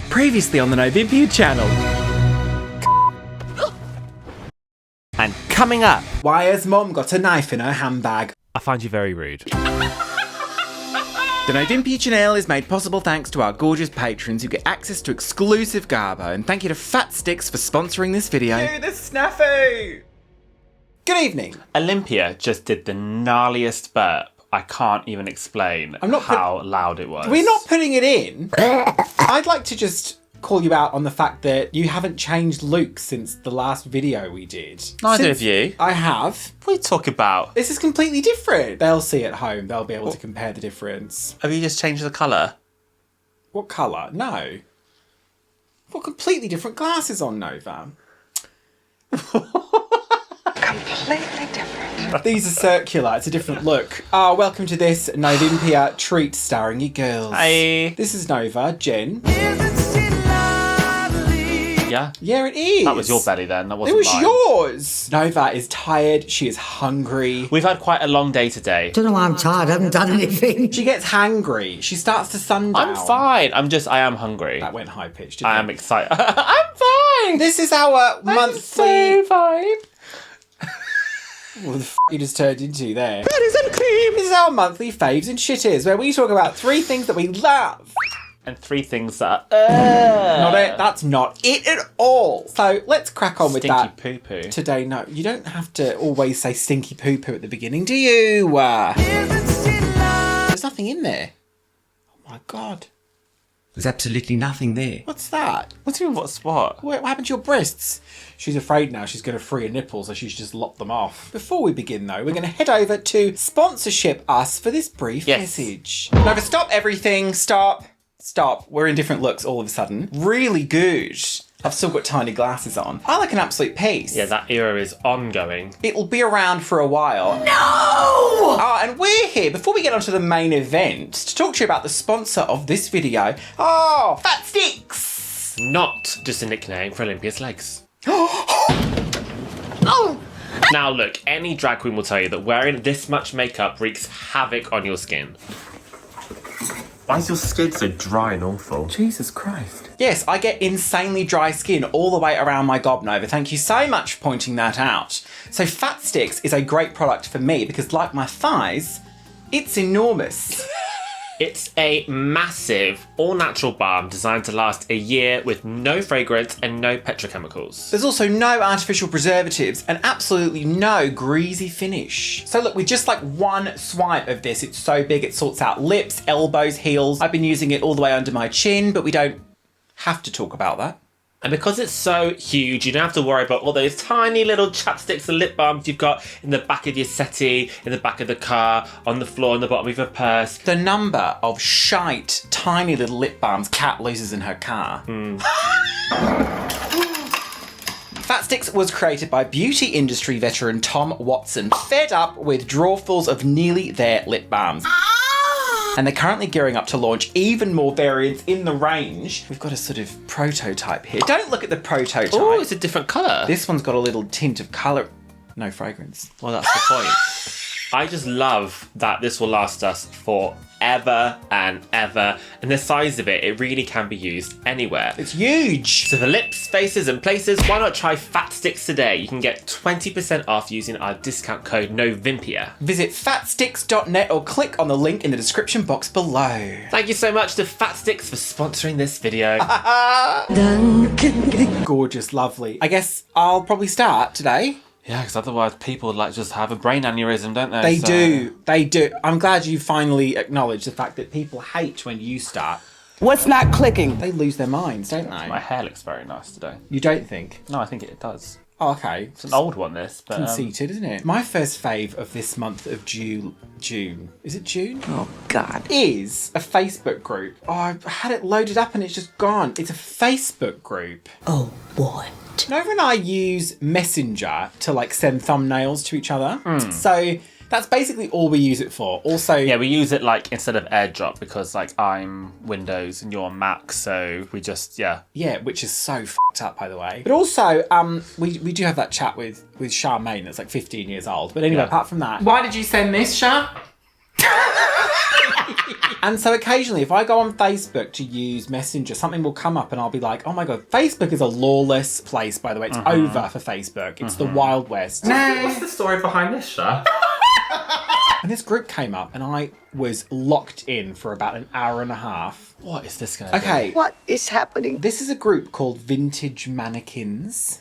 Previously on the Novympia channel. And coming up, why has Mom got a knife in her handbag? I find you very rude. The Novympia channel is made possible thanks to our gorgeous patrons who get access to exclusive garbo, and thank you to Fat Sticks for sponsoring this video. Do the snafu! Good evening. Olympia just did the gnarliest burp. I can't even explain how loud it was. We're not putting it in. I'd like to just call you out on the fact that you haven't changed Luke since the last video we did. Neither of you. I have. What are you talking about? This is completely different. They'll see at home. They'll be able to compare the difference. Have you just changed the colour? What colour? No. I've got completely different glasses on, Nova. Completely different. These are circular. It's a different look. Welcome to this Novympia treat starring you girls. Hi. This is Nova, Jen. Yeah? Yeah, it is. That was your belly then. That wasn't It was mine. yours. Nova is tired. She is hungry. We've had quite a long day today. Don't know why I'm tired. I haven't done anything. She gets hangry. She starts to sundown. I'm fine. I am hungry. That went high pitched. I am excited. I'm fine. This is our monthly. So fine. What the f you just turned into there? That and cream. This is our monthly faves and shitters, where we talk about 3 things that we love. And 3 things that Not it. That's not it at all. So let's crack on with that. Stinky poo-poo. Today, no, you don't have to always say stinky poo-poo at the beginning, do you? There's nothing in there. Oh my God. there's absolutely nothing there. What's that? What do you mean, what's what? What happened to your breasts? She's afraid now she's going to free her nipples, so she's just lopped them off. Before we begin, though, we're going to head over to sponsorship us for this brief message. Nova, stop everything. Stop. Stop. We're in different looks all of a sudden. Really good. I've still got tiny glasses on. I like an absolute piece. Yeah, that era is ongoing. It'll be around for a while. No! And we're here, before we get onto the main event, to talk to you about the sponsor of this video. Oh, Fat Sticks! Not just a nickname for Olympia's legs. Oh! Now look, any drag queen will tell you that wearing this much makeup wreaks havoc on your skin. Why is your skin so dry and awful? Jesus Christ. Yes, I get insanely dry skin all the way around my gob, Nova. Thank you so much for pointing that out. So Fat Sticks is a great product for me because, like my thighs, it's enormous. It's a massive, all-natural balm designed to last a year with no fragrance and no petrochemicals. There's also no artificial preservatives and absolutely no greasy finish. So look, with just like one swipe of this, it's so big it sorts out lips, elbows, heels. I've been using it all the way under my chin, but we don't have to talk about that. And because it's so huge, you don't have to worry about all those tiny little chapsticks and lip balms you've got in the back of your settee, in the back of the car, on the floor, in the bottom of your purse. The number of shite, tiny little lip balms Kat loses in her car. Fat Sticks was created by beauty industry veteran Tom Watson, fed up with drawerfuls of nearly there lip balms. And they're currently gearing up to launch even more variants in the range. We've got a sort of prototype here. Don't look at the prototype. Oh, it's a different colour. This one's got a little tint of colour. No fragrance. Well, that's the point. I just love that this will last us forever and ever. And the size of it, it really can be used anywhere. It's huge. So for lips, faces and places, why not try Fat Sticks today? You can get 20% off using our discount code Novympia. Visit fatsticks.net or click on the link in the description box below. Thank you so much to Fat Sticks for sponsoring this video. Gorgeous, lovely. I guess I'll probably start today. Yeah, because otherwise people like just have a brain aneurysm, don't they? They do. I'm glad you finally acknowledged the fact that people hate when you start. What's not clicking? They lose their minds, don't they? My hair looks very nice today. You don't think? No, I think it does. Oh, okay. It's an old one, this. But, conceited, isn't it? My first fave of this month of June. Is it June? Oh, God. Is a Facebook group. Oh, I had it loaded up and it's just gone. It's a Facebook group. Oh, boy. Nova and I use Messenger to like send thumbnails to each other. So that's basically all we use it for. Also, yeah, we use it like instead of AirDrop because like I'm Windows and you're on Mac, so we just yeah, which is so fucked up, by the way. But also, we do have that chat with Charmaine that's like 15 years old. But anyway, apart from that, why did you send this, Char? And so occasionally, if I go on Facebook to use Messenger, something will come up and I'll be like, oh my God, Facebook is a lawless place, by the way. It's over for Facebook. It's the Wild West. What's the story behind this, Shah? And this group came up and I was locked in for about an hour and a half. What is this going to be? Okay, What is happening? this is a group called Vintage Mannequins.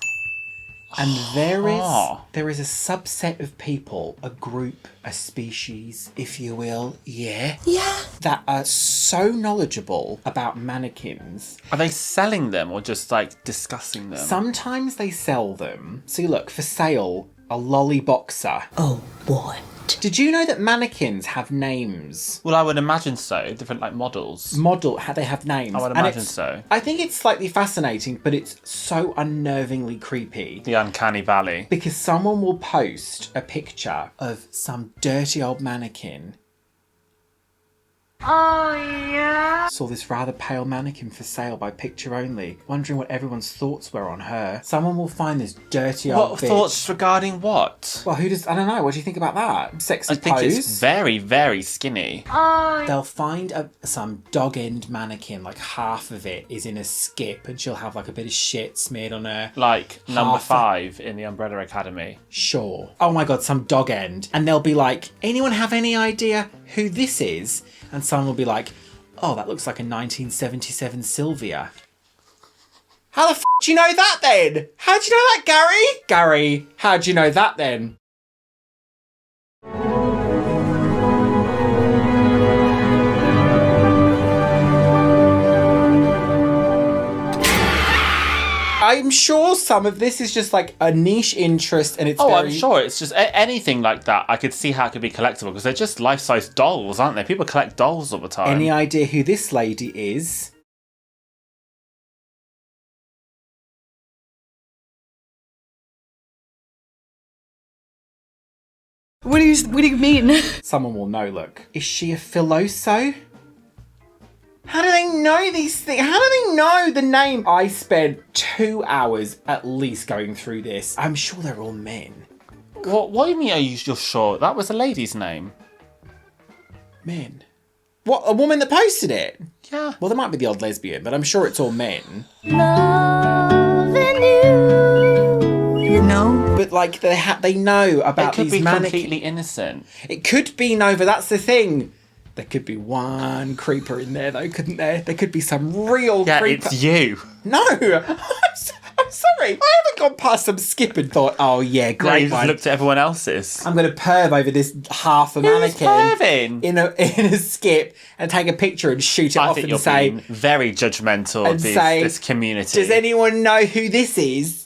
And there is a subset of people, a group, a species, if you will, that are so knowledgeable about mannequins. Are they selling them or just like discussing them? Sometimes they sell them. See, look, for sale, a lolly boxer. Oh, boy. Did you know that mannequins have names? Well, I would imagine so. Different like models. They have names. I would And imagine it's- so. I think it's slightly fascinating, but it's so unnervingly creepy. The uncanny valley. Because someone will post a picture of some dirty old mannequin. Oh, yeah. Saw this rather pale mannequin for sale by picture only, wondering what everyone's thoughts were on her. Someone will find this dirty old What bitch. thoughts regarding what? Well, who does... I don't know. What do you think about that? Sexy I think pose? it's very, very skinny. They'll find some dog-end mannequin, like half of it is in a skip, and she'll have like a bit of shit smeared on her. Like number Half- 5 in the Umbrella Academy. Sure. Oh my God, some dog end. And they'll be like, anyone have any idea who this is? And someone will be like, oh, that looks like a 1977 Sylvia. How the f*** do you know that then? How do you know that, Gary? Gary, how do you know that then? I'm sure some of this is just like a niche interest and it's Oh, very... I'm sure it's just anything like that. I could see how it could be collectible because they're just life-size dolls, aren't they? People collect dolls all the time. Any idea who this lady is? What do you mean? Someone will know, look. Is she a Filoso? How do they know these things? How do they know the name? I spent 2 hours at least going through this. I'm sure they're all men. What do you mean you're sure? That was a lady's name. Men? What, a woman that posted it? Yeah. Well, there might be the odd lesbian, but I'm sure it's all men. No. But like, they know about It could these be mannequins. completely innocent. It could be Nova, that's the thing. There could be one creeper in there though, couldn't there? There could be some real Yeah, creeper. it's you. No! I'm sorry. I haven't gone past some skip and thought, oh yeah, No, great you just one. looked at everyone else's. I'm going to perv over this half a Who's mannequin perving? in a skip and take a picture and shoot it I off think and you're say, being very judgmental and of say, this community. does anyone know who this is?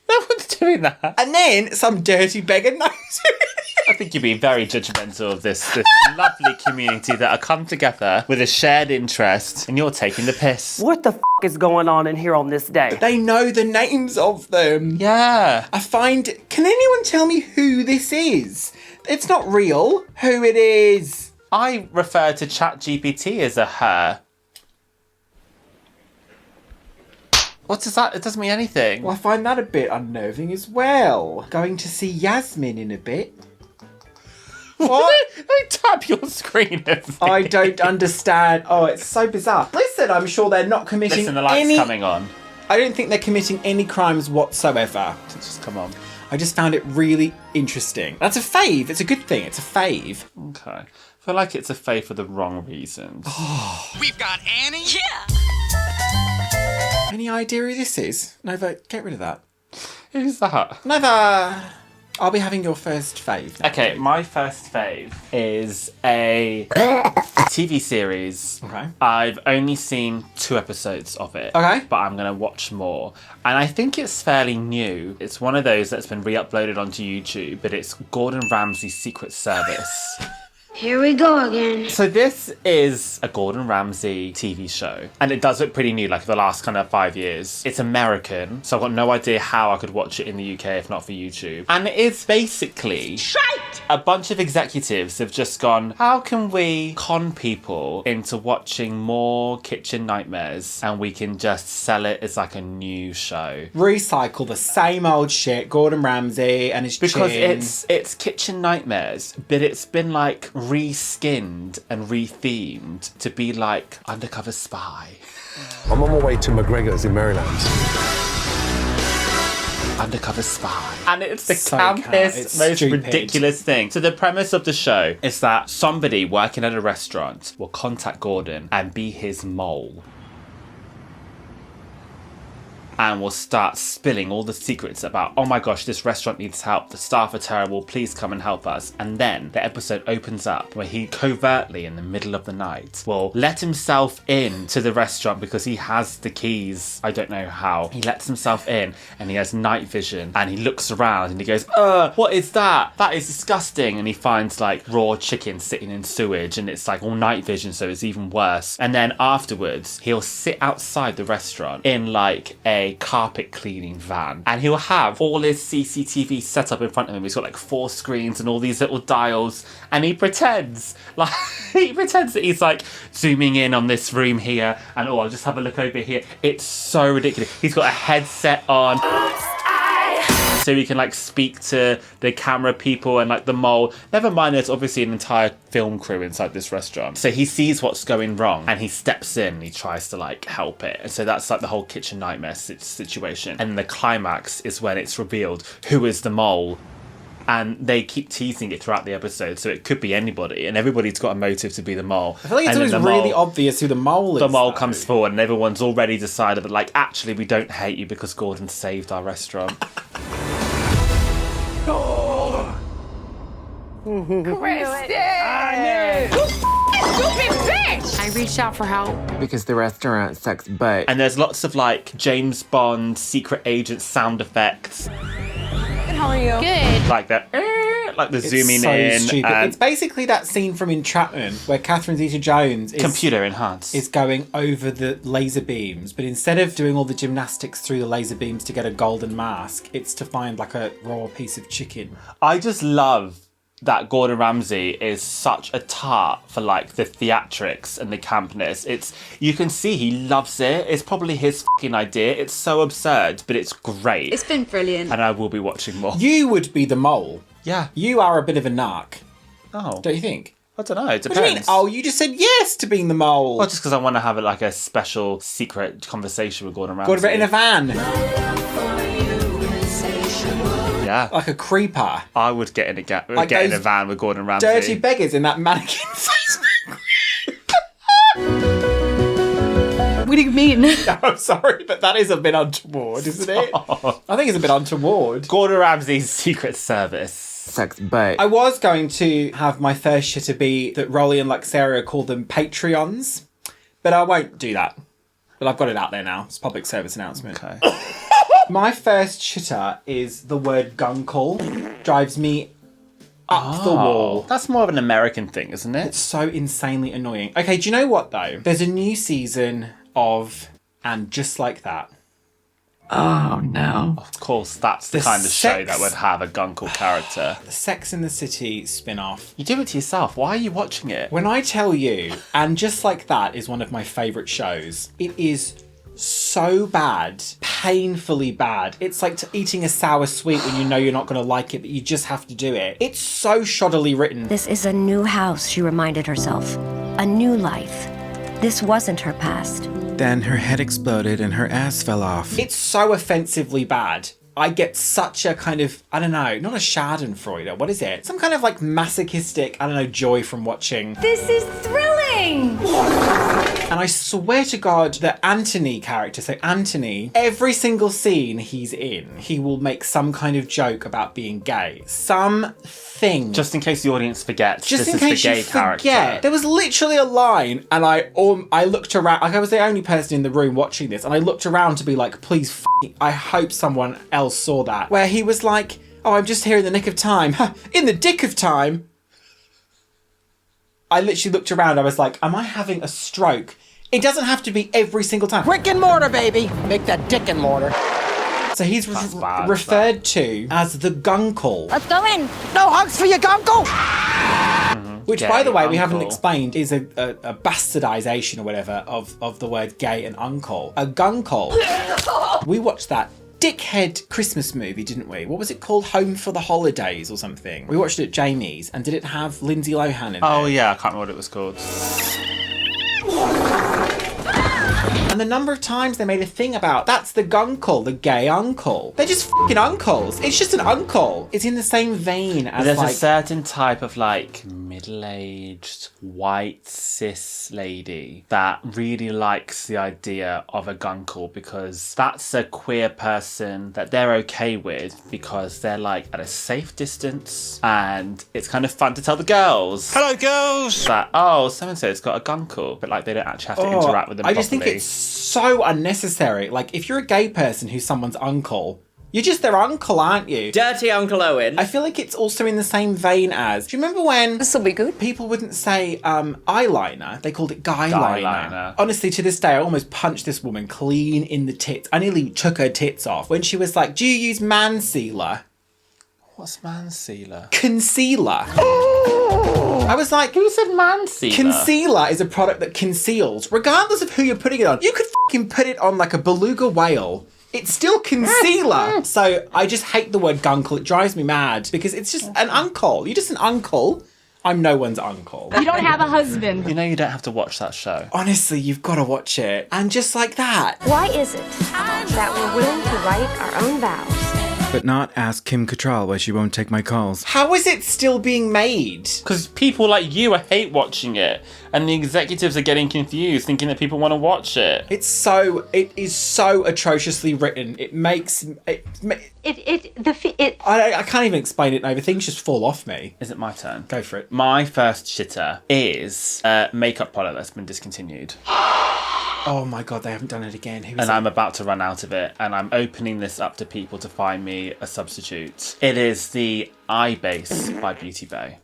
No one's doing that. And then some dirty beggar knows who it is. I think you're being very judgmental of this lovely community that are come together with a shared interest, and you're taking the piss. What the f*** is going on in here on this day? They know the names of them. Yeah. Can anyone tell me who this is? It's not real. Who it is? I refer to ChatGPT as a her. What does that? It doesn't mean anything. Well, I find that a bit unnerving as well. Going to see Yasmin in a bit. What? They tap your screen at me. I don't understand. Oh, it's so bizarre. Listen, I'm sure they're not committing Listen, the light's any... coming on. I don't think they're committing any crimes whatsoever. Just come on. I just found it really interesting. That's a fave. It's a good thing. It's a fave. Okay. I feel like it's a fave for the wrong reasons. We've got Annie. Any idea who this is? Nova, get rid of that. Who's that? Nova, I'll be having your first fave. now. Okay, my first fave is a TV series. Okay. I've only seen 2 episodes of it. Okay. But I'm going to watch more. And I think it's fairly new. It's one of those that's been re-uploaded onto YouTube, but it's Gordon Ramsay's Secret Service. Here we go again. So this is a Gordon Ramsay TV show, and it does look pretty new, like the last kind of 5 years. It's American, so I've got no idea how I could watch it in the UK if not for YouTube. And it is basically a bunch of executives have just gone, how can we con people into watching more Kitchen Nightmares and we can just sell it as like a new show? Recycle the same old shit. Gordon Ramsay and his Because chin. it's Kitchen Nightmares, but it's been like reskinned and rethemed to be like undercover spy. I'm on my way to McGregor's in Maryland. Undercover spy. And it's the So campest, most stupid. ridiculous thing. So the premise of the show is that somebody working at a restaurant will contact Gordon and be his mole. And will start spilling all the secrets about, oh my gosh, this restaurant needs help. The staff are terrible. Please come and help us. And then the episode opens up where he covertly, in the middle of the night, will let himself in to the restaurant because he has the keys. I don't know how. He lets himself in and he has night vision and he looks around and he goes, what is that? That is disgusting. And he finds like raw chicken sitting in sewage and it's like all night vision, so it's even worse. And then afterwards, he'll sit outside the restaurant in like a carpet cleaning van and he'll have all his CCTV set up in front of him. He's got like 4 screens and all these little dials and he pretends that he's like zooming in on this room here and I'll just have a look over here. It's so ridiculous. He's got a headset on so he can like speak to the camera people and like the mole. Never mind, there's obviously an entire film crew inside this restaurant. So he sees what's going wrong and he steps in and he tries to like help it. And so that's like the whole kitchen nightmare situation. And the climax is when it's revealed who is the mole. And they keep teasing it throughout the episode, so it could be anybody, and everybody's got a motive to be the mole. I feel like it's always really obvious who the mole is. The mole comes forward and everyone's already decided that like, actually we don't hate you because Gordon saved our restaurant. I reached out for help. Because the restaurant sucks butt. And there's lots of like James Bond secret agent sound effects. How are you? Good. Like that, like the zooming so in. Stupid. And It's basically that scene from Entrapment where Catherine Zeta-Jones is computer enhanced. is going over the laser beams, but instead of doing all the gymnastics through the laser beams to get a golden mask, it's to find like a raw piece of chicken. I just love that Gordon Ramsay is such a tart for like the theatrics and the campness. You can see he loves it. It's probably his fucking idea. It's so absurd, but it's great. It's been brilliant. And I will be watching more. You would be the mole. Yeah. You are a bit of a narc, Oh. don't you think? I don't know. It What do you mean? depends. Oh, you just said yes to being the mole. Well, just because I want to have like a special secret conversation with Gordon Ramsay. Got it in a van, Yeah. like a creeper. I would get in a those van with Gordon Ramsay. Dirty beggars in that mannequin Facebook. What do you mean? I'm sorry, but that is a bit untoward, isn't it? I think it's a bit untoward. Gordon Ramsay's Secret Service. Sucks butt. I was going to have my first shitter be that Rolly and Luxaria call them Patreons, but I won't do that. But I've got it out there now. It's a public service announcement. Okay. My first shitter is the word gunkle. Drives me up the wall. That's more of an American thing, isn't it? It's so insanely annoying. Okay, do you know what though? There's a new season of And Just Like That. Oh no. Of course, that's the The kind of show sex- that would have a gunkle character. The Sex and the City spin-off. You do it to yourself. Why are you watching it? When I tell you, And Just Like That is one of my favourite shows. It is so bad, painfully bad. It's like eating a sour sweet when you know you're not going to like it, but you just have to do it. It's so shoddily written. This is a new house, she reminded herself. A new life. This wasn't her past. Then her head exploded and her ass fell off. It's so offensively bad. I get such a kind of, I don't know, not a schadenfreude. What is it? Some kind of like masochistic, I don't know, joy from watching. This is thrilling! And I swear to God, the Anthony character, so Anthony, every single scene he's in, he will make some kind of joke about being gay. Something. Just in case the audience forgets, Just this in is case the gay you forget. character. There was literally a line, and I looked around, like I was the only person in the room watching this, and I looked around to be like, please, I hope someone else saw that. Where he was like, oh, I'm just here in the nick of time. In the dick of time. I literally looked around, I was like, am I having a stroke? It doesn't have to be every single time. Brick and mortar, baby. Make that dick and mortar. So he's That's bad, referred to as the gunkle. Let's go in. No hugs for your gunkle. Which, Gay by the way, we haven't uncle. explained is a bastardization or whatever of the word gay and uncle. A gunkle. We watched that dickhead Christmas movie, didn't we? What was it called? Home for the Holidays or something. We watched it at Jamie's, and did it have Lindsay Lohan in it? Oh yeah, I can't remember what it was called. And the number of times they made a thing about, that's the gunkle, the gay uncle. They're just fucking uncles. It's just an uncle. It's in the same vein as There's like... a certain type of like middle-aged white cis lady that really likes the idea of a gunkle because that's a queer person that they're okay with because they're like at a safe distance and it's kind of fun to tell the girls. Hello, girls! That, oh, so-and-so's got a gunkle, but like they don't actually have to interact with them I just properly. think it's so unnecessary. Like, if you're a gay person who's someone's uncle, you're just their uncle, aren't you? Dirty Uncle Owen. I feel like it's also in the same vein as... Do you remember when... This'll be good. People wouldn't say eyeliner. They called it guy-liner. Honestly, to this day, I almost punched this woman clean in the tits. I nearly took her tits off when she was like, do you use man sealer? What's man sealer? Concealer. I was like, who said man sealer? Concealer is a product that conceals, regardless of who you're putting it on. You could fucking put it on like a beluga whale. It's still concealer. So I just hate the word gunkle. It drives me mad because it's just an uncle. You're just an uncle. I'm no one's uncle. You don't have a husband. You know you don't have to watch that show. Honestly, you've got to watch it. And just like that. Why is it that we're willing to write our own vows? But not ask Kim Cattrall why she won't take my calls. How is it still being made? Because people like you hate watching it, and the executives are getting confused, thinking that people want to watch it. It is so atrociously written. It makes I can't even explain it over. Things just fall off me. Is it my turn? Go for it. My first shitter is a makeup product that's been discontinued. Oh my god, they haven't done it again. Who is And I'm about to run out of it, and I'm opening this up to people to find me a substitute. It is the Eye Base by Beauty Bay.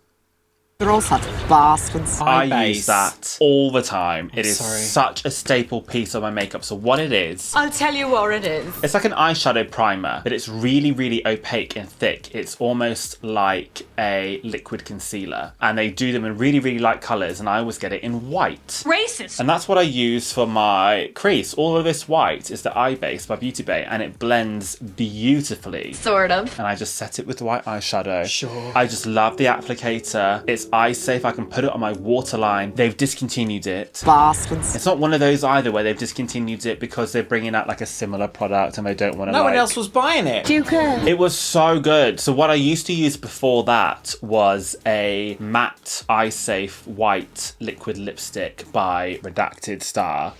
They're all such bastards. I use that all the time. It is sorry. such a staple piece of my makeup. So what it is... I'll tell you what it is. It's like an eyeshadow primer, but it's really, really opaque and thick. It's almost like a liquid concealer. And they do them in really, really light colours, and I always get it in white. Racist. And that's what I use for my crease. All of this white is the Eye Base by Beauty Bay, and it blends beautifully. Sort of. And I just set it with white eyeshadow. Sure. I just love the applicator. It's eye safe. I can put it on my waterline. They've discontinued it. Bastards. It's not one of those either where they've discontinued it because they're bringing out like a similar product and they don't want to No one else was buying it. It was so good. So what I used to use before that was a matte eye safe white liquid lipstick by Redacted Star.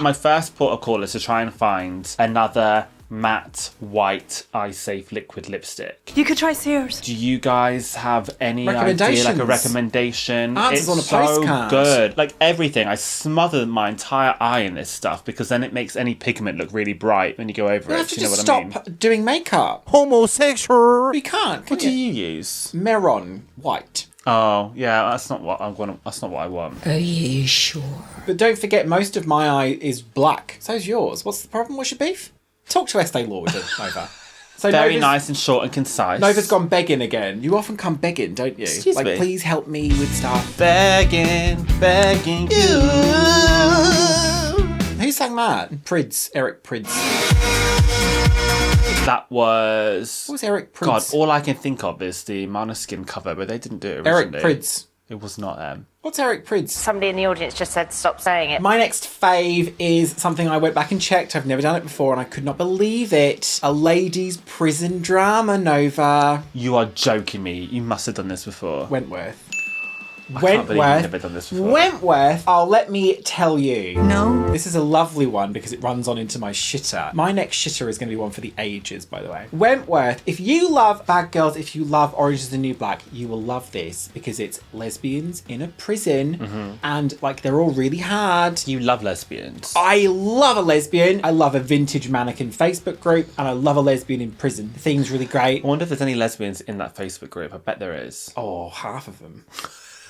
My first port of call is to try and find another matte white eye safe liquid lipstick. You could try Sears. Do you guys have any idea, Recommendations? like a recommendation? Answers It's on a so postcard. good. Like everything, I smother my entire eye in this stuff because then it makes any pigment look really bright when you go over You it. have to Do you know just what I mean? stop doing makeup. Homosexual. We can't. Can What do you use? Meron white. Oh, yeah, that's not what I'm gonna. That's not what I want. Are you sure? But don't forget, most of my eye is black. So's yours. What's the problem? What's your beef? Talk to Estee Lauder, Nova. So Very Nova's, nice and short and concise. Nova's gone begging again. You often come begging, don't you? Excuse like, me? please help me with stuff. Begging you. Who sang that? Prids. Eric Prids. That was. What was Eric Prids? God, all I can think of is the Måneskin cover, but they didn't do it Eric originally. Prids. It was not them. What's Eric Prids? Somebody in the audience just said stop saying it. My next fave is something I went back and checked. I've never done it before and I could not believe it. A ladies' prison drama, Nova. You are joking me. You must have done this before. Wentworth. I can't believe you've never done this before. Wentworth. Oh, let me tell you. No. This is a lovely one because it runs on into my shitter. My next shitter is going to be one for the ages, by the way. Wentworth. If you love Bad Girls, if you love Orange is the New Black, you will love this because it's lesbians in a prison and like they're all really hard. You love lesbians. I love a lesbian. I love a vintage mannequin Facebook group and I love a lesbian in prison. The theme's really great. I wonder if there's any lesbians in that Facebook group. I bet there is. Oh, half of them.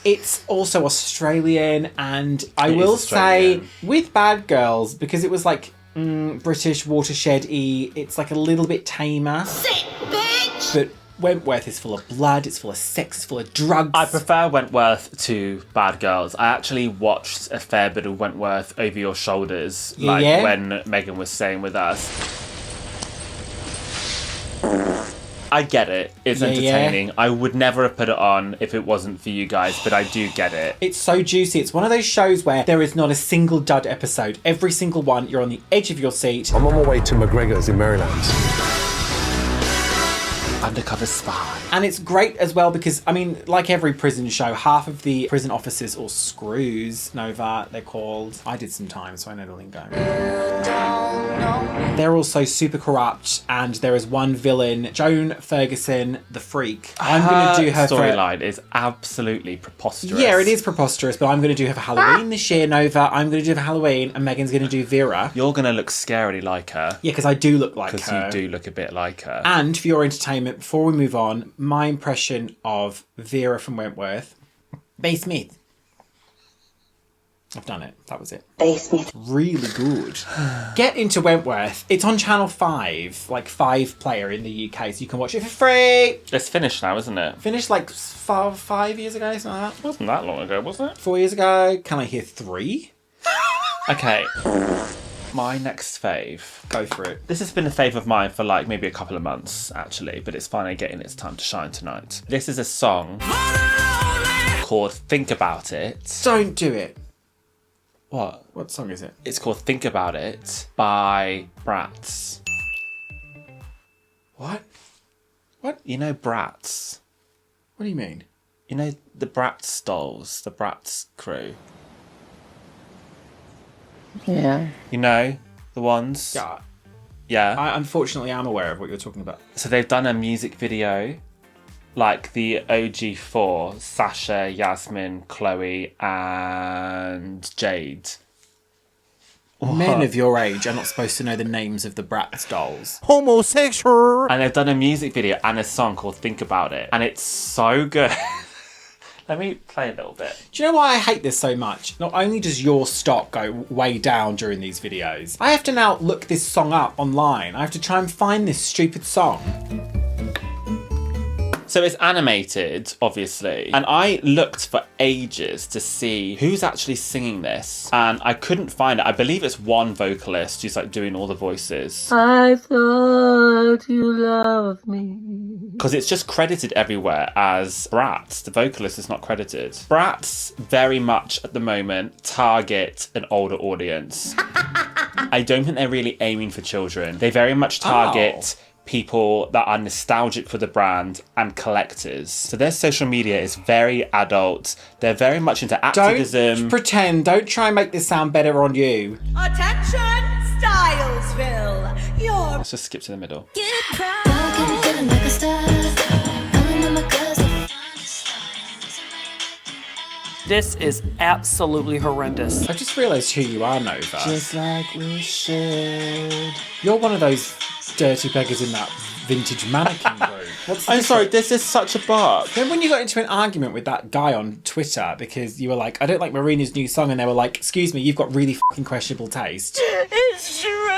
It's also Australian, and I It is will Australian. say, with Bad Girls, because it was like British watershed-y, it's like a little bit tamer. Sick bitch! But Wentworth is full of blood, it's full of sex, it's full of drugs. I prefer Wentworth to Bad Girls. I actually watched a fair bit of Wentworth over your shoulders, Yeah. when Megan was staying with us. I get it. It's entertaining. I would never have put it on if it wasn't for you guys, but I do get it. It's so juicy. It's one of those shows where there is not a single dud episode. Every single one, you're on the edge of your seat. I'm on my way to McGregor's in Maryland. Undercover spy. And it's great as well because, I mean, like every prison show, half of the prison officers, or screws, Nova, they're called. I did some time, so I know the lingo. They're also super corrupt, and there is one villain, Joan Ferguson, the freak. I'm going to do her storyline is absolutely preposterous. Yeah, it is preposterous, but I'm going to do her for Halloween this year, Nova. I'm going to do her for Halloween, and Megan's going to do Vera. You're going to look scarily like her. Yeah, because I do look like her. Because you do look a bit like her. And for your entertainment, before we move on, my impression of Vera from Wentworth. Bay Smith. I've done it. That was it. Bay Smith. Really good. Get into Wentworth. It's on Channel 5, like 5 player in the UK, so you can watch it for free. It's finished now, isn't it? Finished like 5 years ago, something like that. It wasn't that long ago, was it? 4 years ago. Can I hear 3? Okay. My next fave. Go for it. This has been a fave of mine for like maybe a couple of months, actually, but it's finally getting its time to shine tonight. This is a song called Think About It. Don't do it. What? What song is it? It's called Think About It by Bratz. What? You know Bratz? What do you mean? You know the Bratz dolls, the Bratz crew? Yeah. You know the ones? Yeah. Yeah. I unfortunately am aware of what you're talking about. So they've done a music video, like the OG4, Sasha, Yasmin, Chloe, and Jade. Men of your age are not supposed to know the names of the Bratz dolls. Homosexual. And they've done a music video and a song called Think About It. And it's so good. Let me play a little bit. Do you know why I hate this so much? Not only does your stock go way down during these videos, I have to now look this song up online. I have to try and find this stupid song. So it's animated, obviously, and I looked for ages to see who's actually singing this, and I couldn't find it. I believe it's one vocalist who's like doing all the voices. I thought you loved me. Because it's just credited everywhere as Bratz. The vocalist is not credited. Bratz very much at the moment target an older audience. I don't think they're really aiming for children. They very much target people that are nostalgic for the brand and collectors. So their social media is very adult. They're very much into activism. Don't pretend. Don't try and make this sound better on you. Attention, Stylesville. You're Let's just skip to the middle. This is absolutely horrendous. I just realised who you are, Nova. Just like we should. You're one of those dirty beggars in that vintage mannequin group. What's the I'm sorry, difference? this is such a bark. Then when you got into an argument with that guy on Twitter because you were like, I don't like Marina's new song, and they were like, excuse me, you've got really fucking questionable taste. It's true.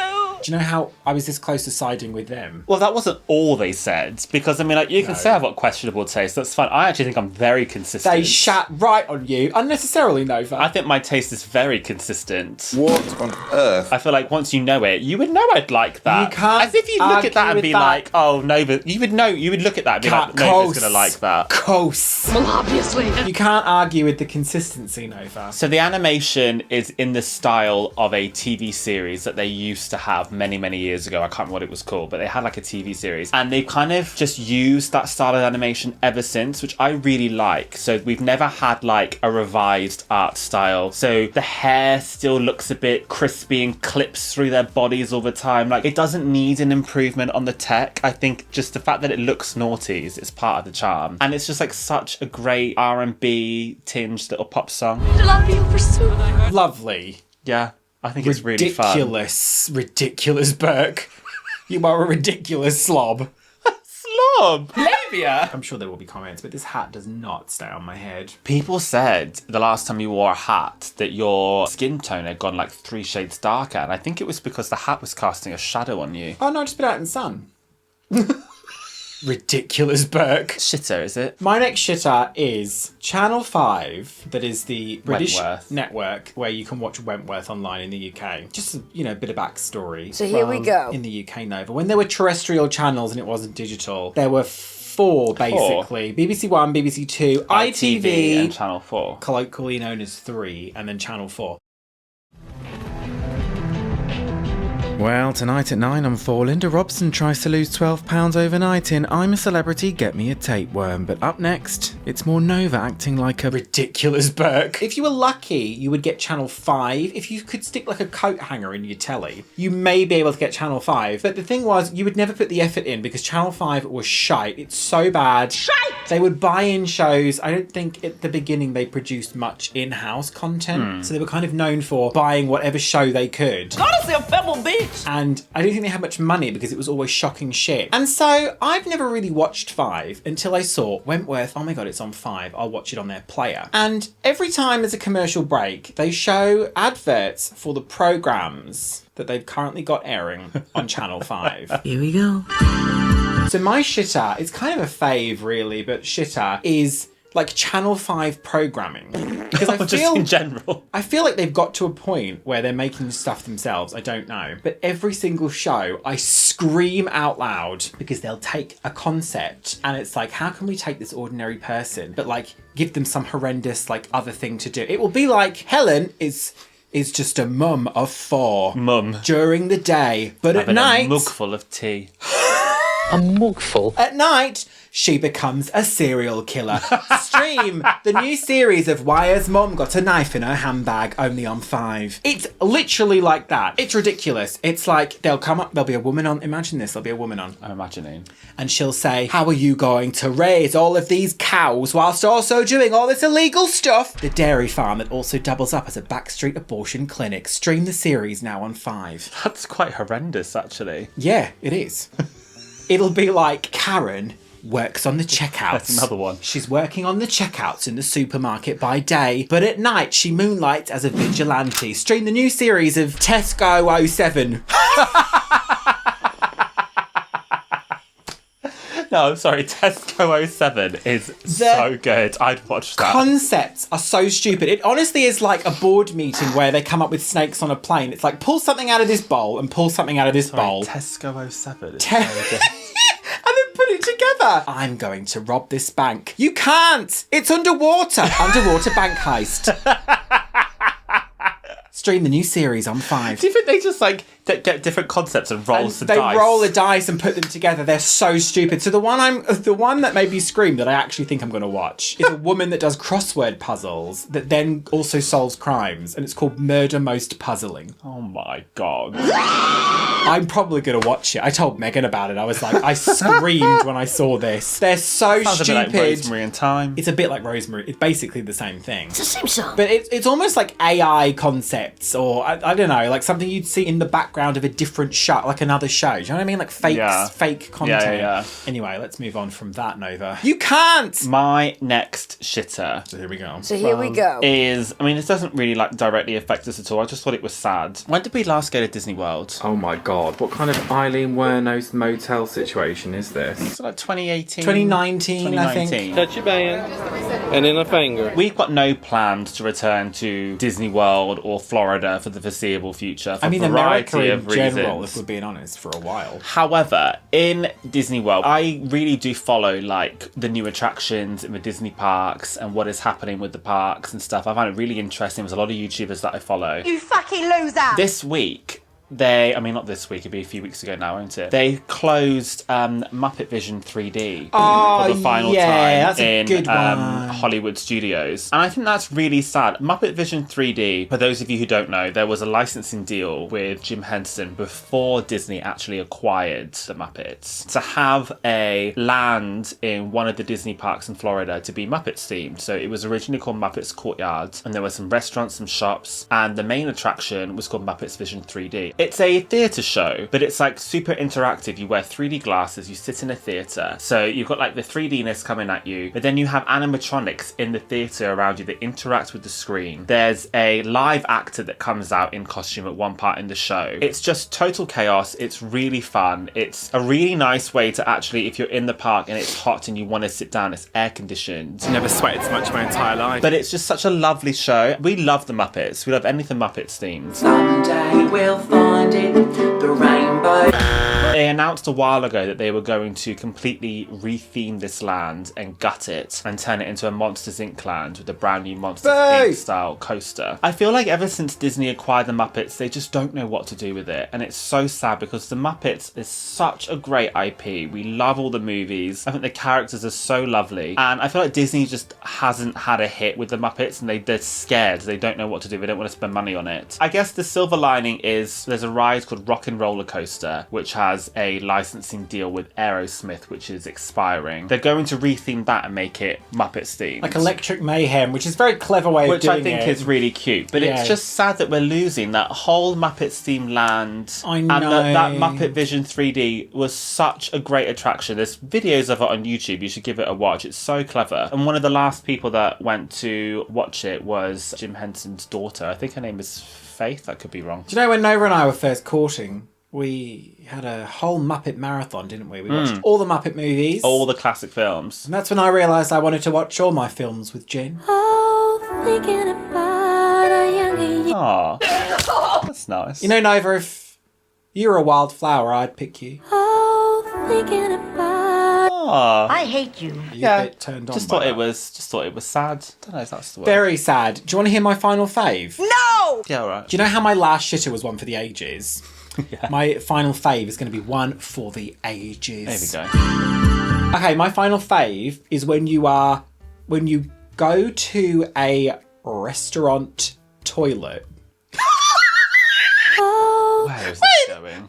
Do you know how I was this close to siding with them? Well, that wasn't all they said, because I mean, like, you can say I've got questionable taste, that's fine. I actually think I'm very consistent. They shat right on you, unnecessarily, Nova. I think my taste is very consistent. What on earth? I feel like once you know it, you would know I'd like that. You can't As if you look at that and argue be with that. like, oh, Nova, you would know, you would look at that and be like, Nova's going to like that. Close. Well, obviously. You can't argue with the consistency, Nova. So the animation is in the style of a TV series that they used to have many, many years ago. I can't remember what it was called, but they had like a TV series. And they've kind of just used that style of animation ever since, which I really like. So we've never had like a revised art style. So the hair still looks a bit crispy and clips through their bodies all the time. Like, it doesn't need an improvement on the tech. I think just the fact that it looks naughty is part of the charm. And it's just like such a great R&B tinged little pop song. Love you for so Lovely. Yeah, I think it's really fun. Ridiculous, Burke. You are a ridiculous slob. Slob! Labia! I'm sure there will be comments, but this hat does not stay on my head. People said the last time you wore a hat that your skin tone had gone like 3 shades darker, and I think it was because the hat was casting a shadow on you. Oh no, I've just been out in the sun. Ridiculous, Burke. Shitter, is it? My next shitter is Channel 5, that is the British Wentworth. network where you can watch Wentworth online in the UK. Just, a bit of backstory. So here we go. In the UK Nova. When there were terrestrial channels and it wasn't digital, there were four, basically. BBC One, BBC Two, ITV, and Channel 4. colloquially known as 3, and then Channel 4. Well, tonight at 9 on 4, Linda Robson tries to lose £12 overnight in I'm a Celebrity, Get Me a Tapeworm. But up next, it's more Nova acting like a Ridiculous, Burke. If you were lucky, you would get Channel 5. If you could stick like a coat hanger in your telly, you may be able to get Channel 5. But the thing was, you would never put the effort in because Channel 5 was shite. It's so bad. Shite! They would buy in shows. I don't think at the beginning they produced much in-house content. So they were kind of known for buying whatever show they could. Honestly, a Pebble Beach. And I don't think they had much money because it was always shocking shit. And so I've never really watched 5 until I saw Wentworth. Oh my God, it's on 5. I'll watch it on their player. And every time there's a commercial break, they show adverts for the programmes that they've currently got airing on Channel 5. Here we go. So my shitter, it's kind of a fave really, but shitter is like Channel 5 programming. Because I Just feel in general. I feel like they've got to a point where they're making stuff themselves. I don't know. But every single show, I scream out loud because they'll take a concept and it's like, how can we take this ordinary person, but like give them some horrendous like other thing to do? It will be like Helen is just a mum of 4. Mum. During the day. But Having at night... a mug full of tea. A mugful. At night, she becomes a serial killer. Stream the new series of Why Has Mum Got a Knife in Her Handbag, only on 5. It's literally like that. It's ridiculous. It's like they'll come up, there'll be a woman on, imagine this, there'll be a woman on. I'm imagining. And she'll say, how are you going to raise all of these cows whilst also doing all this illegal stuff? The dairy farm that also doubles up as a backstreet abortion clinic. Stream the series now on 5. That's quite horrendous, actually. Yeah, it is. It'll be like Karen works on the checkouts. That's another one. She's working on the checkouts in the supermarket by day, but at night she moonlights as a vigilante. Stream the new series of Tesco 07. No, I'm sorry, Tesco 07 is so good. I'd watch that. Concepts are so stupid. It honestly is like a board meeting where they come up with snakes on a plane. It's like, pull something out of this bowl and pull something out of this bowl. Tesco 07 is so good. And then put it together. I'm going to rob this bank. You can't. It's underwater. Underwater bank heist. Stream the new series on 5. Do you think they just like get different concepts and roll some dice? They roll a dice and put them together. They're so stupid. So the one that made me scream that I actually think I'm going to watch is a woman that does crossword puzzles that then also solves crimes, and it's called Murder Most Puzzling. Oh my God. I'm probably going to watch it. I told Megan about it. I was like, I screamed when I saw this. They're so Sounds stupid. a bit like Rosemary and Thyme. It's a bit like Rosemary. It's basically the same thing. It's the same song. But it's almost like AI concepts, or I don't know, like something you'd see in the background of a different show, like another show. Do you know what I mean? Like fake content. Yeah. Anyway, let's move on from that, Nova. You can't! My next shitter. So here we go. Is, I mean, this doesn't really like directly affect us at all. I just thought it was sad. When did we last go to Disney World? Oh my God, what kind of Eileen Wuornos motel situation is this? It's like 2018? 2019, I think. Touch your band and then a finger. We've got no plans to return to Disney World or Florida for the foreseeable future for I mean, a variety America of in general, reasons. if we're being honest, for a while. However, in Disney World, I really do follow like the new attractions in the Disney parks and what is happening with the parks and stuff. I find it really interesting. There's a lot of YouTubers that I follow. You fucking loser! This week, not this week, it'd be a few weeks ago now, won't it? They closed Muppet Vision 3D for the final time that's a in good one. Hollywood Studios. And I think that's really sad. Muppet Vision 3D, for those of you who don't know, there was a licensing deal with Jim Henson before Disney actually acquired the Muppets to have a land in one of the Disney parks in Florida to be Muppets themed. So it was originally called Muppets Courtyard, and there were some restaurants, some shops, and the main attraction was called Muppets Vision 3D. It's a theatre show, but it's like super interactive. You wear 3D glasses, you sit in a theatre. So you've got like the 3D-ness coming at you, but then you have animatronics in the theatre around you that interact with the screen. There's a live actor that comes out in costume at one part in the show. It's just total chaos. It's really fun. It's a really nice way to actually, if you're in the park and it's hot and you want to sit down, it's air conditioned. Never sweated so much in my entire life. But it's just such a lovely show. We love the Muppets. We love anything Muppets themed. Someday we'll find it, the rainbow. They announced a while ago that they were going to completely retheme this land and gut it and turn it into a Monsters Inc. land with a brand new Monsters Inc. style coaster. I feel like ever since Disney acquired the Muppets, they just don't know what to do with it. And it's so sad because the Muppets is such a great IP. We love all the movies. I think the characters are so lovely. And I feel like Disney just hasn't had a hit with the Muppets and they're scared. They don't know what to do. They don't want to spend money on it. I guess the silver lining is there's a ride called Rock and Roller Coaster, which has a licensing deal with Aerosmith, which is expiring. They're going to retheme that and make it Muppets themed. Like Electric Mayhem, which is a very clever way of doing it. Which I think is really cute. But it's just sad that we're losing that whole Muppets themed land. I know. And that Muppet Vision 3D was such a great attraction. There's videos of it on YouTube. You should give it a watch. It's so clever. And one of the last people that went to watch it was Jim Henson's daughter. I think her name is Faith. I could be wrong. Do you know when Nova and I were first courting, we had a whole Muppet marathon, didn't we? We watched all the Muppet movies. All the classic films. And that's when I realised I wanted to watch all my films with Jen. Oh, thinking about a younger you. Aw. That's nice. You know, Nova, if you were a wildflower, I'd pick you. Oh, thinking about. Aw. I hate you. You're a bit turned on Just by thought that. it was sad. Don't know if that's the word. Very sad. Do you want to hear my final fave? No! Yeah, alright. Do you know how my last shitter was one for the ages? Yeah. My final fave is going to be one for the ages. There we go. Okay, my final fave is when you go to a restaurant toilet. Where is this going?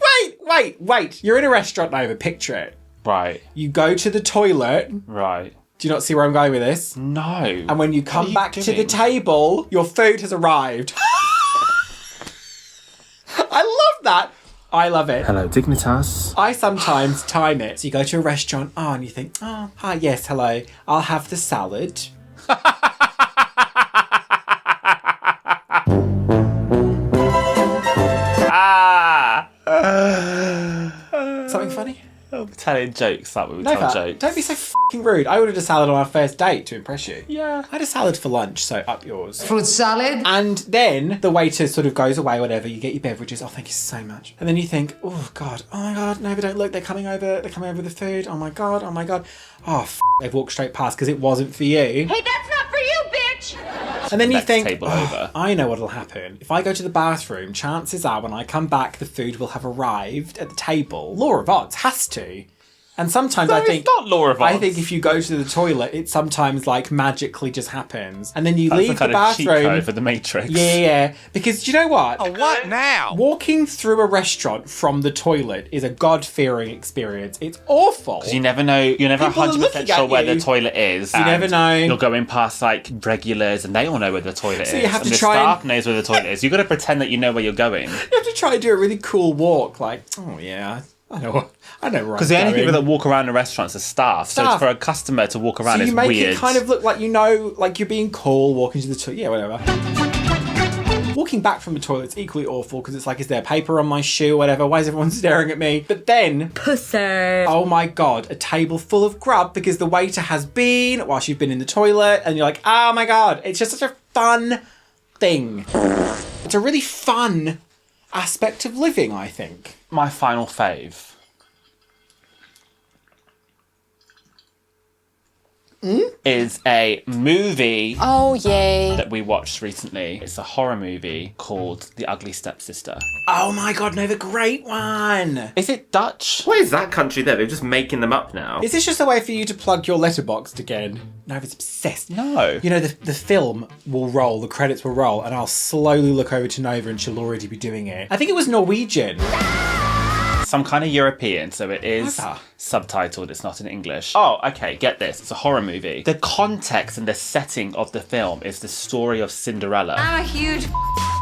Wait. You're in a restaurant, Nova. Picture it. Right. You go to the toilet. Right. Do you not see where I'm going with this? No. And when you come back to the table, your food has arrived. I love that. I love it. Hello, Dignitas. I sometimes time it. So you go to a restaurant, and you think, oh, hi, yes, hello. I'll have the salad. Something funny? I'm telling jokes that we would No, tell jokes. don't be so fucking rude. I ordered a salad on our first date to impress you. Yeah. I had a salad for lunch, so up yours. Fruit salad? And then the waiter sort of goes away, whatever. You get your beverages. Oh, thank you so much. And then you think, oh my god, no, but don't look. They're coming over with the food. Oh my god. Oh, they've walked straight past because it wasn't for you. Hey, that's not for you, bitch! And then you Next think, table over. I know what'll happen. If I go to the bathroom, chances are when I come back, the food will have arrived at the table. Law of odds, has to. And sometimes I think, it's not law of odds. I think if you go to the toilet, it sometimes like magically just happens. And then you That's leave the kind the of cheat bathroom. code for the Matrix. Yeah. Because do you know what? Oh, what now? Walking through a restaurant from the toilet is a God-fearing experience. It's awful. You never know. You're never People are 100% looking sure at where you. the toilet is. You never know. You're going past like regulars, and they all know where the toilet is. So you have and to the try staff and- knows where the toilet is. You've got to pretend that you know where you're going. You have to try and do a really cool walk. Like, oh yeah, I know where I'm Because the only going. people that walk around the restaurants are staff. So Staff. for a customer to walk around So you is make weird. it kind of look like you know, like you're being cool walking to the toilet. Yeah, whatever. Walking back from the toilet's equally awful because it's like, is there paper on my shoe or whatever? Why is everyone staring at me? But then, Pussy. oh my god, a table full of grub because the waiter has been whilst you've been in the toilet, and you're like, oh my god, it's just such a fun thing. It's a really fun aspect of living, I think. My final fave. Is a movie Oh, yay. that we watched recently. It's a horror movie called The Ugly Stepsister. Oh my god, no, the great one. Is it Dutch? What is that country there? They're just making them up now. Is this just a way for you to plug your letterboxd again? No, it's obsessed. No. You know, the film will roll, the credits will roll, and I'll slowly look over to Nova and she'll already be doing it. I think it was Norwegian. Some kind of European, so it is Never. subtitled, it's not in English. Oh, okay, get this. It's a horror movie. The context and the setting of the film is the story of Cinderella. I'm a huge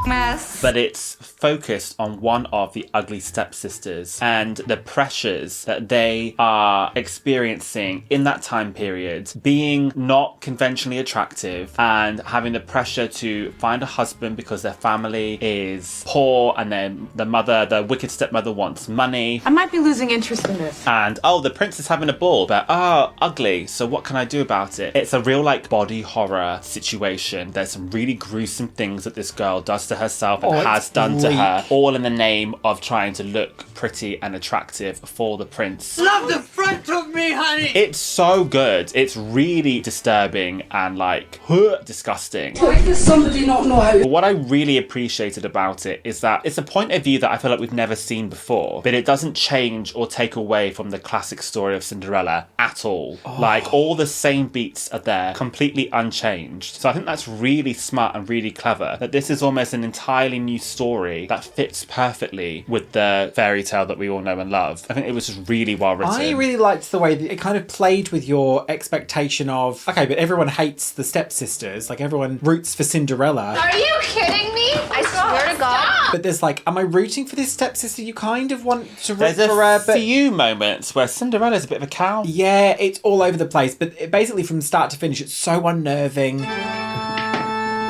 mess. But it's focused on one of the ugly stepsisters and the pressures that they are experiencing in that time period, being not conventionally attractive and having the pressure to find a husband because their family is poor, and then the wicked stepmother wants money. I might be losing interest in this. And the prince is having a ball, but ugly, so what can I do about it? It's a real like body horror situation. There's some really gruesome things that this girl does to herself and has done to her, all in the name of trying to look pretty and attractive for the prince. Love the front of me, honey! It's so good. It's really disturbing and like disgusting. Why does somebody not know how? But what I really appreciated about it is that it's a point of view that I feel like we've never seen before, but it doesn't change or take away from the classic story of Cinderella at all. Like, all the same beats are there, completely unchanged. So I think that's really smart and really clever, that this is almost an entirely new story that fits perfectly with the fairy tale that we all know and love. I think it was just really well written. I really liked the way that it kind of played with your expectation of, okay, but everyone hates the stepsisters, like everyone roots for Cinderella. Are you kidding me? I swear to God. But there's like, am I rooting for this stepsister? You kind of want to root There's for her, a but few moments where Cinderella's a bit of a cow. yeah, it's all over the place. But basically from start to finish, it's so unnerving.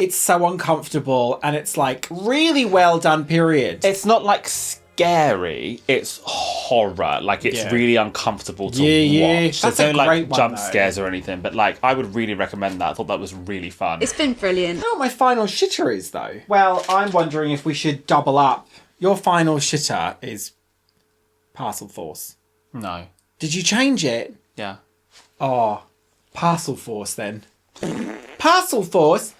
It's so uncomfortable, and it's like really well done, period. It's not like scary, it's horror. Like, it's really uncomfortable to watch. That's There's a no great like one, jump though. scares or anything, but like, I would really recommend that. I thought that was really fun. It's been brilliant. I know what my final shitter is, though. Well, I'm wondering if we should double up. Your final shitter is Parcelforce. No. Did you change it? Yeah. Oh, Parcelforce then. Parcelforce?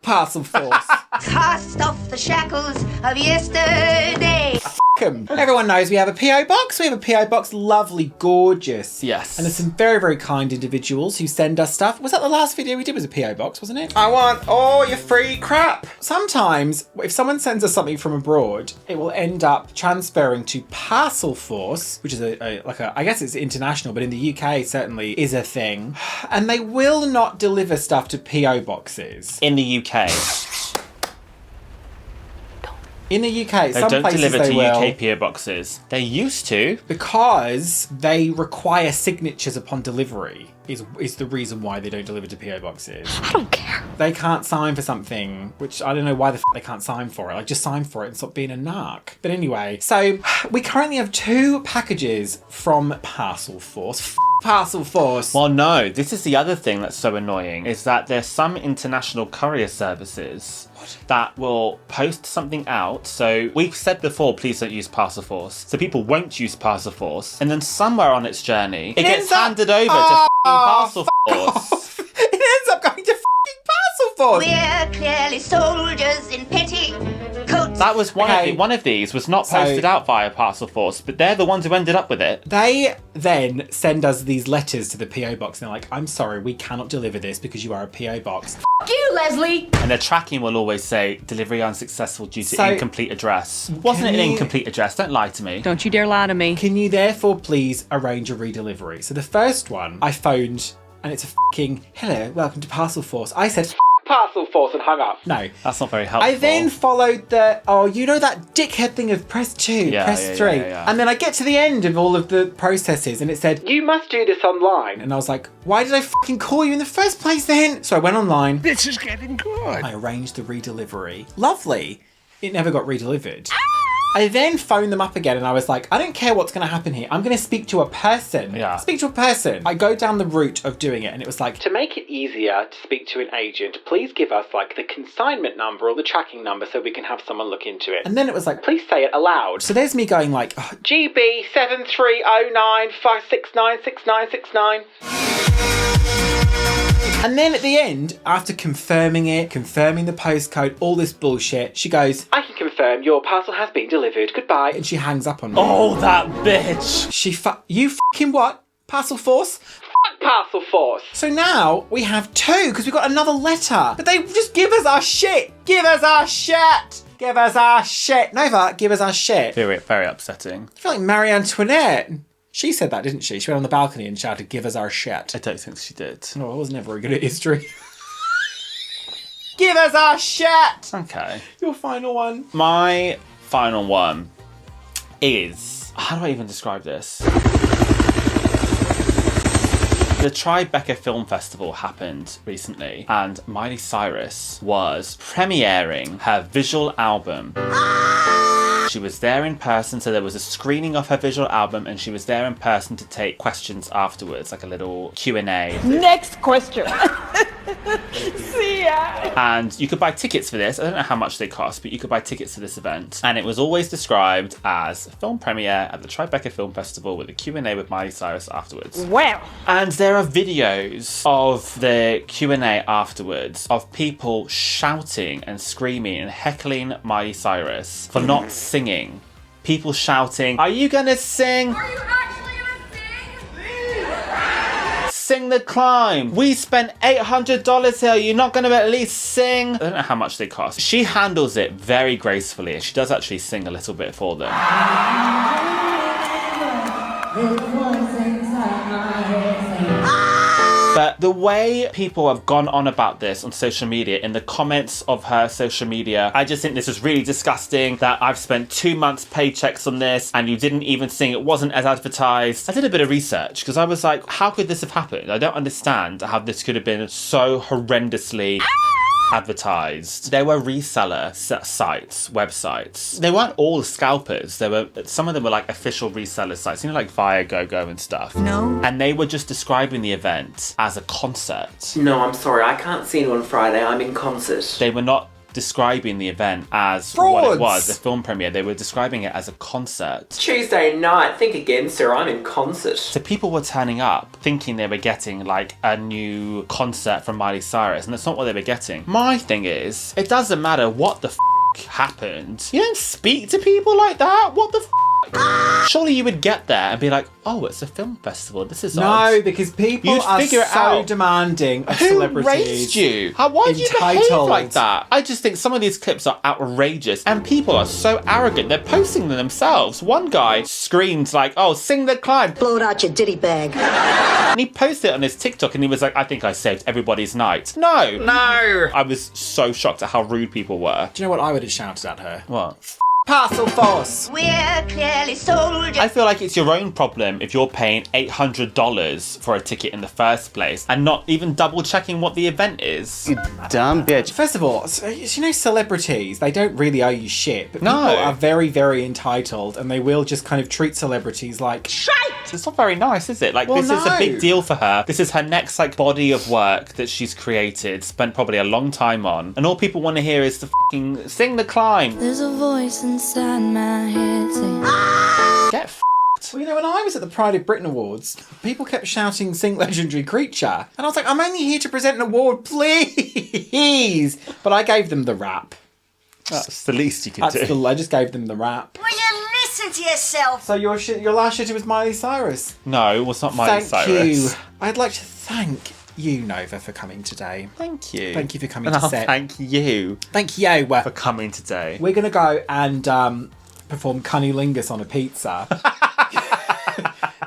Parcelforce. Cast off the shackles of yesterday. Everyone knows we have a PO box. We have a PO box, lovely, gorgeous. Yes. And there's some very, very kind individuals who send us stuff. Was that the last video we did? Was a PO box, wasn't it? I want all your free crap. Sometimes, if someone sends us something from abroad, it will end up transferring to Parcelforce, which is I guess it's international, but in the UK certainly is a thing. And they will not deliver stuff to PO boxes. In the UK. In the UK, They some don't places deliver they to will. UK PO boxes. They used to. Because they require signatures upon delivery is the reason why they don't deliver to PO boxes. I don't care. They can't sign for something, which I don't know why they can't sign for it. Like, just sign for it and stop being a narc. But anyway, so we currently have 2 packages from Parcelforce. Parcelforce. Well, no, this is the other thing that's so annoying, is that there's some international courier services that will post something out. So we've said before, please don't use Parcelforce. So people won't use Parcelforce. And then somewhere on its journey, it gets handed over to Parcelforce. It ends up going to Parcelforce. We're clearly soldiers in petticoats. That was one of these was not posted out via Parcelforce, but they're the ones who ended up with it. They then send us these letters to the PO box and they're like, I'm sorry, we cannot deliver this because you are a PO box. You, Leslie. And their tracking will always say, delivery unsuccessful due to So, incomplete address. Wasn't it an incomplete address? Don't lie to me. Don't you dare lie to me. Can you therefore please arrange a redelivery? So the first one, I phoned and it's a fucking, hello, welcome to Parcelforce. I said, Parcelforce and hung up. No. That's not very helpful. I then followed that dickhead thing of press 2, press 3. Yeah. And then I get to the end of all of the processes and it said, you must do this online. And I was like, why did I fucking call you in the first place then? So I went online. This is getting good. I arranged the redelivery. Lovely. It never got redelivered. I then phoned them up again and I was like, I don't care what's going to happen here. I'm going to speak to a person. Yeah. Speak to a person. I go down the route of doing it and it was like, to make it easier to speak to an agent, please give us like the consignment number or the tracking number so we can have someone look into it. And then it was like, please say it aloud. So there's me going like, GB 730956969969. And then at the end, after confirming the postcode, all this bullshit, she goes, I can confirm your parcel has been delivered. Goodbye. And she hangs up on me. Oh, that bitch. You fucking what? Parcelforce? Fuck Parcelforce. So now we have 2 because we got another letter. But they just give us our shit. Give us our shit. Give us our shit. Nova, give us our shit. Very, very upsetting. I feel like Marie Antoinette. She said that, didn't she? She went on the balcony and shouted, give us our shit. I don't think she did. No, I was never very good at history. Give us our shit! Okay. Your final one. My final one is... How do I even describe this? The Tribeca Film Festival happened recently, and Miley Cyrus was premiering her visual album. She was there in person, so there was a screening of her visual album, and she was there in person to take questions afterwards, like a little Q&A. Next question. See ya. And you could buy tickets for this. I don't know how much they cost, but you could buy tickets to this event. And it was always described as a film premiere at the Tribeca Film Festival with a Q&A with Miley Cyrus afterwards. Wow. And there are videos of the Q&A afterwards of people shouting and screaming and heckling Miley Cyrus for not singing. People shouting, "Are you gonna sing? Are you actually gonna sing? Sing The Climb. We spent $800 here. You're not gonna at least sing?" I don't know how much they cost. She handles it very gracefully. She does actually sing a little bit for them. But the way people have gone on about this on social media, in the comments of her social media, I just think this is really disgusting, that I've spent 2 months paychecks on this and you didn't even sing, it wasn't as advertised. I did a bit of research because I was like, how could this have happened? I don't understand how this could have been so horrendously advertised. There were reseller sites, websites. They weren't all scalpers. Some of them were like official reseller sites, like Viagogo and stuff. No. And they were just describing the event as a concert. No, I'm sorry, I can't see you on Friday. I'm in concert. They were not describing the event as Frauds. what it was, a film premiere. They were describing it as a concert. Tuesday night, think again, sir, I'm in concert. So people were turning up thinking they were getting like a new concert from Miley Cyrus, and that's not what they were getting. My thing is, it doesn't matter what the happened. You don't speak to people like that. What the Surely you would get there and be like, oh, it's a film festival. This is odd. No, because people are so demanding of celebrities. Who raised you? Why do you behave like that? I just think some of these clips are outrageous and people are so arrogant. They're posting them themselves. One guy screamed like, oh, sing The Climb. Blow it out your ditty bag. And he posted it on his TikTok and he was like, I think I saved everybody's night. No. I was so shocked at how rude people were. Do you know what I would have shouted at her? What? Parcelforce. We're clearly soldiers. I feel like it's your own problem if you're paying $800 for a ticket in the first place and not even double checking what the event is. You dumb bitch. First of all, you know, celebrities, they don't really owe you shit, but No. people are very, very entitled and they will just kind of treat celebrities like shite. It's not very nice, is it? Like, Well, this is a no. big deal for her. This is her next, like, body of work that she's created, spent probably a long time on. And all people want to hear is the fucking sing The Climb. There's a voice inside my head saying, Get Well, you know, when I was at the Pride of Britain Awards, people kept shouting Sing Legendary Creature. And I was like, I'm only here to present an award, please. But I gave them the rap. That's the least you can do. I just gave them the rap. Will you listen to yourself? So your last shitter was Miley Cyrus. No, it was not Miley Thank Cyrus. you. I'd like to thank you, Nova, for coming today. Thank you. Thank you for coming And to I'll set. thank you. Thank you. For coming today. We're going to go and perform cunnilingus on a pizza.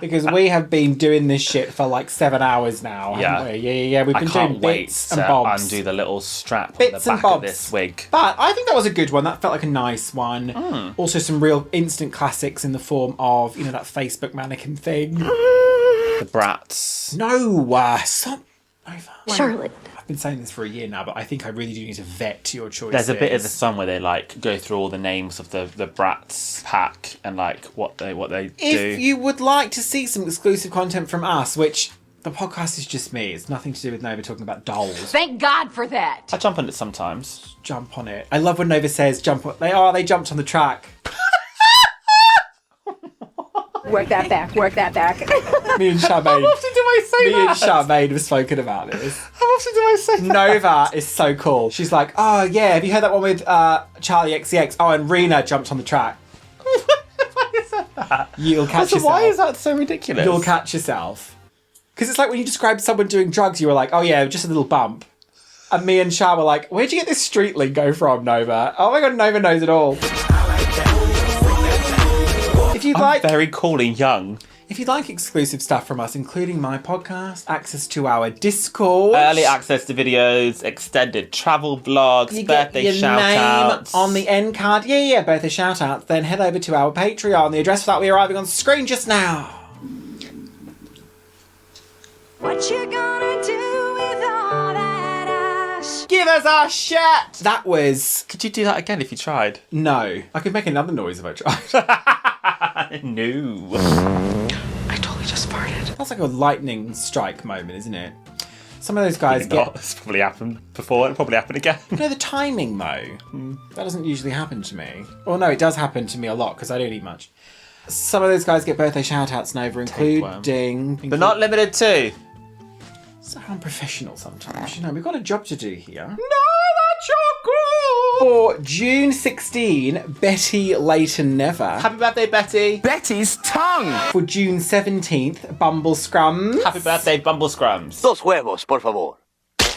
Because we have been doing this shit for like 7 hours now, haven't we? Yeah. We've been doing bits and bobs. Undo the little strap Bits on and the back bobs. of this wig. But I think that was a good one. That felt like a nice one. Also some real instant classics in the form of, you know, that Facebook mannequin thing. The Bratz. No, stop. Nova. Charlotte. I've been saying this for a year now, but I think I really do need to vet your choices. There's a bit of the song where they like go through all the names of the Bratz pack and like what they do. If you would like to see some exclusive content from us, which the podcast is just me, it's nothing to do with Nova talking about dolls. Thank God for that. I jump on it sometimes. Jump on it. I love when Nova says jump on. They jumped on the track. Work that back. Work that back. Me and Charmaine. How often do I say Me that? and Charmaine have spoken about this. How often do I say that? Nova is so cool. She's like, oh yeah, have you heard that one with Charlie XCX? Oh, and Rena jumped on the track. Why is that? You'll catch So yourself. why is that so ridiculous? You'll catch yourself. Because it's like when you describe someone doing drugs, you were like, oh yeah, just a little bump. And me and Char were like, where'd you get this street lingo from, Nova? Oh my god, Nova knows it all. If you'd I'm like, very cool and young. If you'd like exclusive stuff from us, including my podcast, access to our Discord, early access to videos, extended travel vlogs, you birthday get your shout-outs. name on the end card. Yeah, birthday shout-outs. Then head over to our Patreon. The address for that will be arriving on screen just now. What you gonna do with all that ash? Give us our shit! That was... Could you do that again if you tried? No. I could make another noise if I tried. No. I totally just farted. That's like a lightning strike moment, isn't it? Some of those guys Maybe not. It's probably happened before. It'll probably happen again. You know the timing, Mo? That doesn't usually happen to me. Well, no, it does happen to me a lot because I don't eat much. Some of those guys get birthday shout-outs Nova, including... But not limited to. So unprofessional sometimes. You know, we've got a job to do here. No, that's your For June 16, Betty Leighton Never. Happy birthday, Betty. Betty's tongue. For June 17th, Bumble Scrums. Happy birthday, Bumble Scrums. Dos huevos, por favor.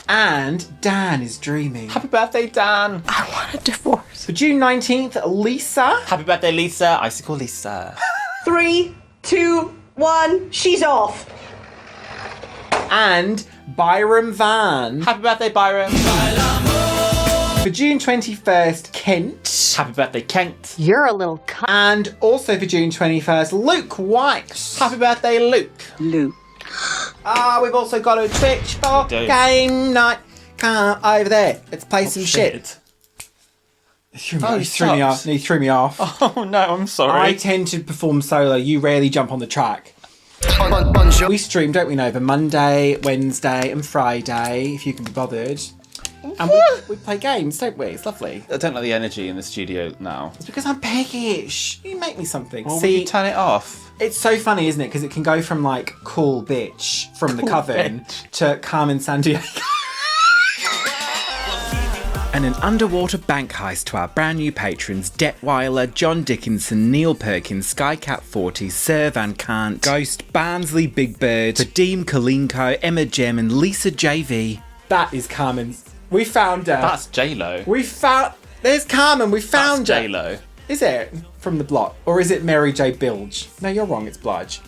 And Dan is dreaming. Happy birthday, Dan. I want a divorce. For June 19th, Lisa. Happy birthday, Lisa. Icicle Lisa. 3, 2, 1, she's off. And Byram Van. Happy birthday, Byram. For June 21st, Kent. Happy birthday, Kent. You're a little cunt. And also for June 21st, Luke White. Happy birthday, Luke. Luke. We've also got a Twitch for game night. Come over there. Let's play some shit. He threw me off. He threw me off. Oh no, I'm sorry. I tend to perform solo. You rarely jump on the track. We stream, don't we, Nova? Monday, Wednesday and Friday, if you can be bothered. And we play games, don't we? It's lovely. I don't like the energy in the studio now. It's because I'm peckish. You make me something. Well, See, will you turn it off? It's so funny, isn't it? Because it can go from like cool bitch from the Coven to Carmen Sandiego. And an underwater bank heist to our brand new patrons Detweiler, John Dickinson, Neil Perkins, Skycat40, Sir Van Kant, Ghost, Barnsley, Big Bird, Vadim Kalinko, Emma Gem and Lisa JV. That is Carmen's. We found her. That's J-Lo. We found... There's Carmen. We found That's her. J-Lo. Is it? From the block. Or is it Mary J. Bilge? No, you're wrong. It's Blige.